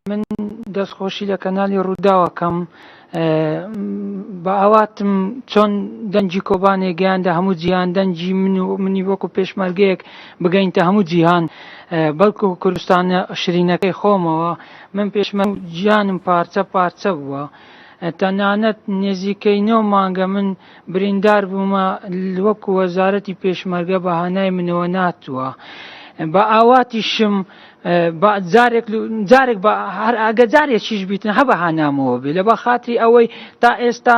من دەستخۆشی لە کەناڵی ڕووداوەکەم بە ئاواتم چۆن دەنجی کۆبانێ گەیاندە هەموو جیهان دەنجی منی وەکو پێشمەرگەیەک بگەینتە هەموو جیهان بەڵکو کوردستانە شرینەکەی خۆمەوە. من پێشمەرگ گیانم پارچە پارچە بووە، تەنانەت نێزیکەی 9 مانگە من بریندار بوومە وەکو وەزارەتی پێشمەرگە بەهانای منەوە ناتووە. بە ئاواتیشم جارێک ئەگە جارێکیش بیتن هە بەهانامەوە بێ لە بە خاتری ئەوەی تا ئێستا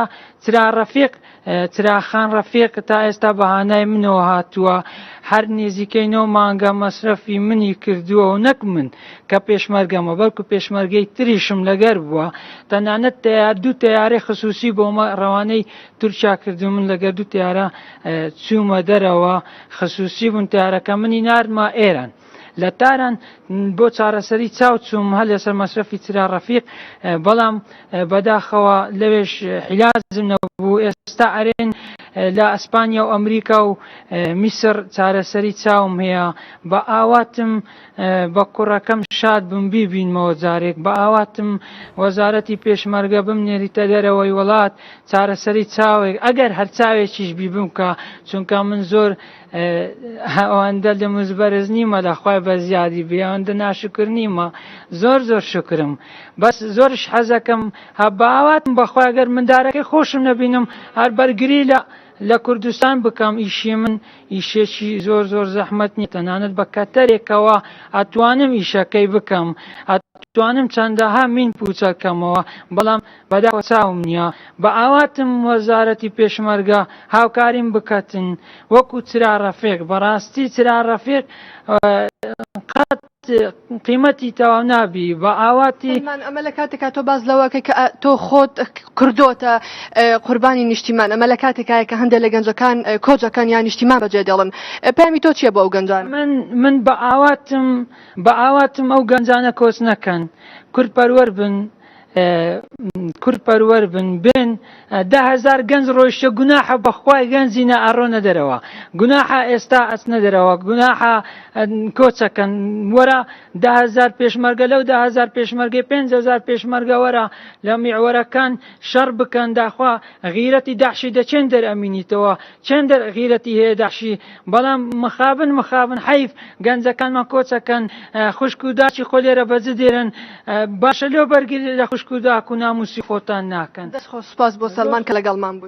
چراخان ڕەفیق تا ئێستا بەهانای منەوە هاتووە. هەر نێزیکەی 9 مانگە مەسرەفی منی کردووە و نەک من کە پێشمەرگەمە بەڵکو پێشمەرگەی تریشم لەگەر بووە. تەنانەت دوو تەیارەی خصوصی بۆمە ڕەوانەی تورکیا کردو، من لەگەر دوو تیارە چوومە دەرەوە خصوصی بوون. تیارەکە منی ناردمە ئێران لە تاران بۆ چارەسەری چاو چووم هەر لەسەر مەسرەفی چرا ڕەفیق، بەڵام بەداخەوە لەوێش حیلازم نەبوو. ئێستا ئەرێن لە ئەسپانیا و ئەمریکا و میسر چارەسەری چاوم هەیە. بە ئاواتم بە کوڕەکەم شاد بم بیبینمەوە جارێک، بە ئاواتم وەزارەتی پێشمەرگە بمنێریتە دەرەوەی وڵات چارەسەری چاوێک ئەگەر هەر چاوێکیش بی بمکە، چونکە من زۆر ئەوەندە لە مزبەرز نیمە لەخوای بە زیادی بێ، ئەوەندە ناشکر نیمە، زۆر شکرم. بەس زۆرش حەزەکەم بە ئاواتم بەخوا ئەگەر مندارەکەی خۆشم نەبینم هەر بەرگری لە کوردستان بکەم. ئیشی من ئیشێکی زۆر زەحمەت نیە، تەنانەت بە کەتەرێکەوە ئەتوانم ئیشەکەی بکەم، ئەتوانم چەندەها مین پوچەکەمەوە، بەڵام بەداخەوە چاوم نییە. بە ئاواتم وەزارەتی پێشمەرگە هاوکاریم بکەتن وەکو چرا ڕەفیق. بەڕاستی چرا ڕەفیق قەت قیمەتی تەواو نابی. بە ئاواتی ئەمە لە کاتێکا تۆ باز لەوەکە کە تۆ خۆت کردۆتە قوربانی نیشتیمان، ئەمە لە کاتێکایە کە هەندێک لە گەنجەکان کۆچەکان یان نیشتیمان بەجێ دێڵن، پامی تۆ چییە بۆ ئەو گەنجان؟ من بە ئاواتم ئەو گەنجانە کۆچ نەکەن، کورد پەروەر بن بێن 10,000 گەنج ڕۆیشتە گوناحە بەخوای گەنجینە ئەڕۆنە دەرەوە، گوناحە ئێستا ئەچنە دەرەوە، گوناحە کۆچەکەن. وەرە 10,000 پێشمەرگە لەو 10,000 پێشمەرگەی 5,000 پێشمەرگە وەرە لە میعوەرەکان شەڕ بکەن، داخوا غیرەتی داعشی دەچێن دەرئەمینیتەوە، چێن غیرەتی هەیە داعشی. بەڵام مخابن حیف گەنجەکانمان کۆچەکەن، خوشک و داچی خۆ لێرە بەجێ دێرن. باشە لێو بەرگری لە خوشک و داک و ناموسی خۆتان ناکەن. دەست خۆ سوپاس بۆ سەلمان کە لەگەڵمان بووی.